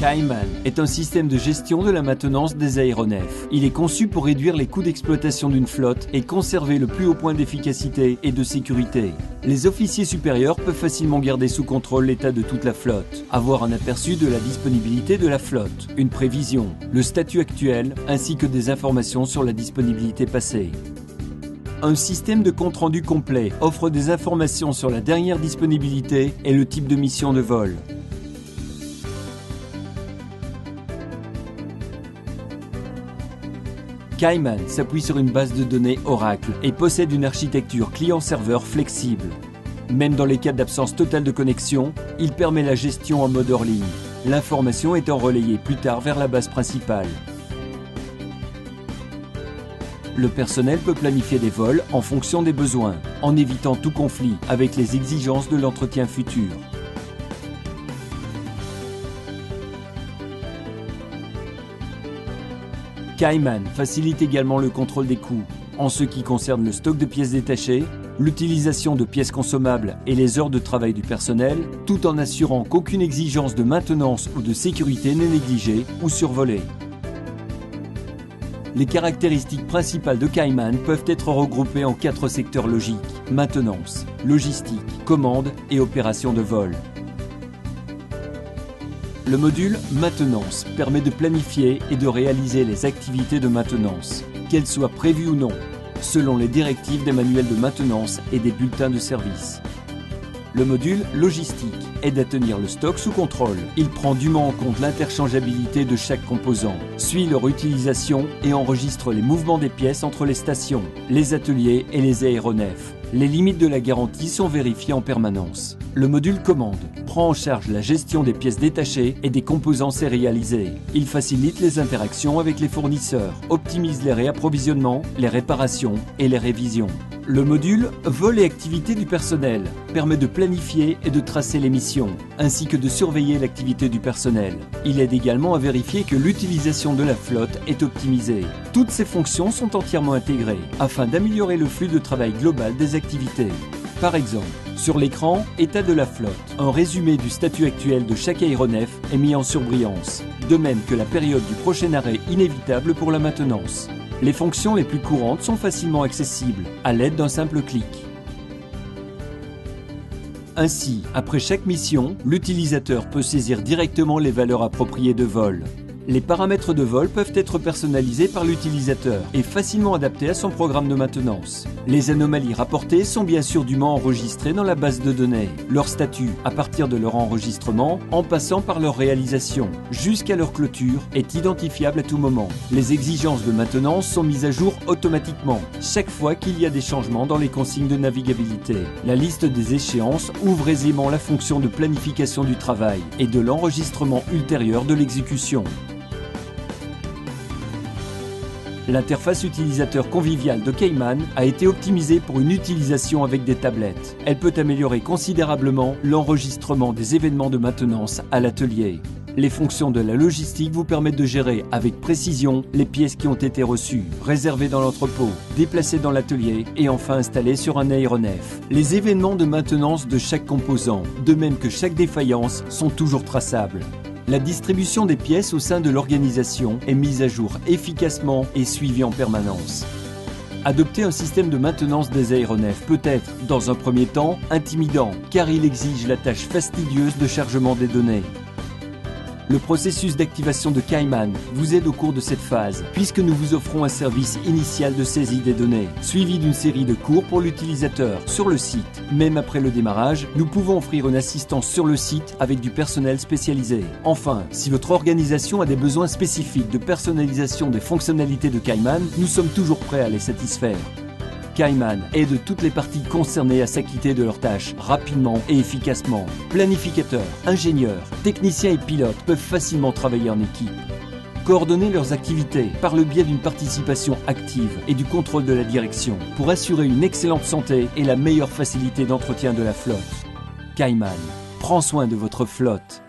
Kaiman est un système de gestion de la maintenance des aéronefs. Il est conçu pour réduire les coûts d'exploitation d'une flotte et conserver le plus haut point d'efficacité et de sécurité. Les officiers supérieurs peuvent facilement garder sous contrôle l'état de toute la flotte, avoir un aperçu de la disponibilité de la flotte, une prévision, le statut actuel ainsi que des informations sur la disponibilité passée. Un système de compte-rendu complet offre des informations sur la dernière disponibilité et le type de mission de vol. Kaiman s'appuie sur une base de données Oracle et possède une architecture client-serveur flexible. Même dans les cas d'absence totale de connexion, il permet la gestion en mode hors ligne, l'information étant relayée plus tard vers la base principale. Le personnel peut planifier des vols en fonction des besoins, en évitant tout conflit avec les exigences de l'entretien futur. Kaiman facilite également le contrôle des coûts, en ce qui concerne le stock de pièces détachées, l'utilisation de pièces consommables et les heures de travail du personnel, tout en assurant qu'aucune exigence de maintenance ou de sécurité n'est négligée ou survolée. Les caractéristiques principales de Kaiman peuvent être regroupées en 4 secteurs logiques: maintenance, logistique, commande et opération de vol. Le module maintenance permet de planifier et de réaliser les activités de maintenance, qu'elles soient prévues ou non, selon les directives des manuels de maintenance et des bulletins de service. Le module logistique aide à tenir le stock sous contrôle. Il prend dûment en compte l'interchangeabilité de chaque composant, suit leur utilisation et enregistre les mouvements des pièces entre les stations, les ateliers et les aéronefs. Les limites de la garantie sont vérifiées en permanence. Le module commande prend en charge la gestion des pièces détachées et des composants sérialisés. Il facilite les interactions avec les fournisseurs, optimise les réapprovisionnements, les réparations et les révisions. Le module vol et activités du personnel permet de planifier et de tracer les missions, ainsi que de surveiller l'activité du personnel. Il aide également à vérifier que l'utilisation de la flotte est optimisée. Toutes ces fonctions sont entièrement intégrées afin d'améliorer le flux de travail global des activités. Par exemple, sur l'écran État de la flotte, un résumé du statut actuel de chaque aéronef est mis en surbrillance, de même que la période du prochain arrêt inévitable pour la maintenance. Les fonctions les plus courantes sont facilement accessibles à l'aide d'un simple clic. Ainsi, après chaque mission, l'utilisateur peut saisir directement les valeurs appropriées de vol. Les paramètres de vol peuvent être personnalisés par l'utilisateur et facilement adaptés à son programme de maintenance. Les anomalies rapportées sont bien sûr dûment enregistrées dans la base de données. Leur statut, à partir de leur enregistrement, en passant par leur réalisation, jusqu'à leur clôture, est identifiable à tout moment. Les exigences de maintenance sont mises à jour automatiquement, chaque fois qu'il y a des changements dans les consignes de navigabilité. La liste des échéances ouvre aisément la fonction de planification du travail et de l'enregistrement ultérieur de l'exécution. L'interface utilisateur conviviale de Kaiman a été optimisée pour une utilisation avec des tablettes. Elle peut améliorer considérablement l'enregistrement des événements de maintenance à l'atelier. Les fonctions de la logistique vous permettent de gérer avec précision les pièces qui ont été reçues, réservées dans l'entrepôt, déplacées dans l'atelier et enfin installées sur un aéronef. Les événements de maintenance de chaque composant, de même que chaque défaillance, sont toujours traçables. La distribution des pièces au sein de l'organisation est mise à jour efficacement et suivie en permanence. Adopter un système de maintenance des aéronefs peut être, dans un premier temps, intimidant, car il exige la tâche fastidieuse de chargement des données. Le processus d'activation de Kaiman vous aide au cours de cette phase, puisque nous vous offrons un service initial de saisie des données, suivi d'une série de cours pour l'utilisateur sur le site. Même après le démarrage, nous pouvons offrir une assistance sur le site avec du personnel spécialisé. Enfin, si votre organisation a des besoins spécifiques de personnalisation des fonctionnalités de Kaiman, nous sommes toujours prêts à les satisfaire. Kaiman aide toutes les parties concernées à s'acquitter de leurs tâches rapidement et efficacement. Planificateurs, ingénieurs, techniciens et pilotes peuvent facilement travailler en équipe. Coordonner leurs activités par le biais d'une participation active et du contrôle de la direction pour assurer une excellente santé et la meilleure facilité d'entretien de la flotte. Kaiman, prend soin de votre flotte.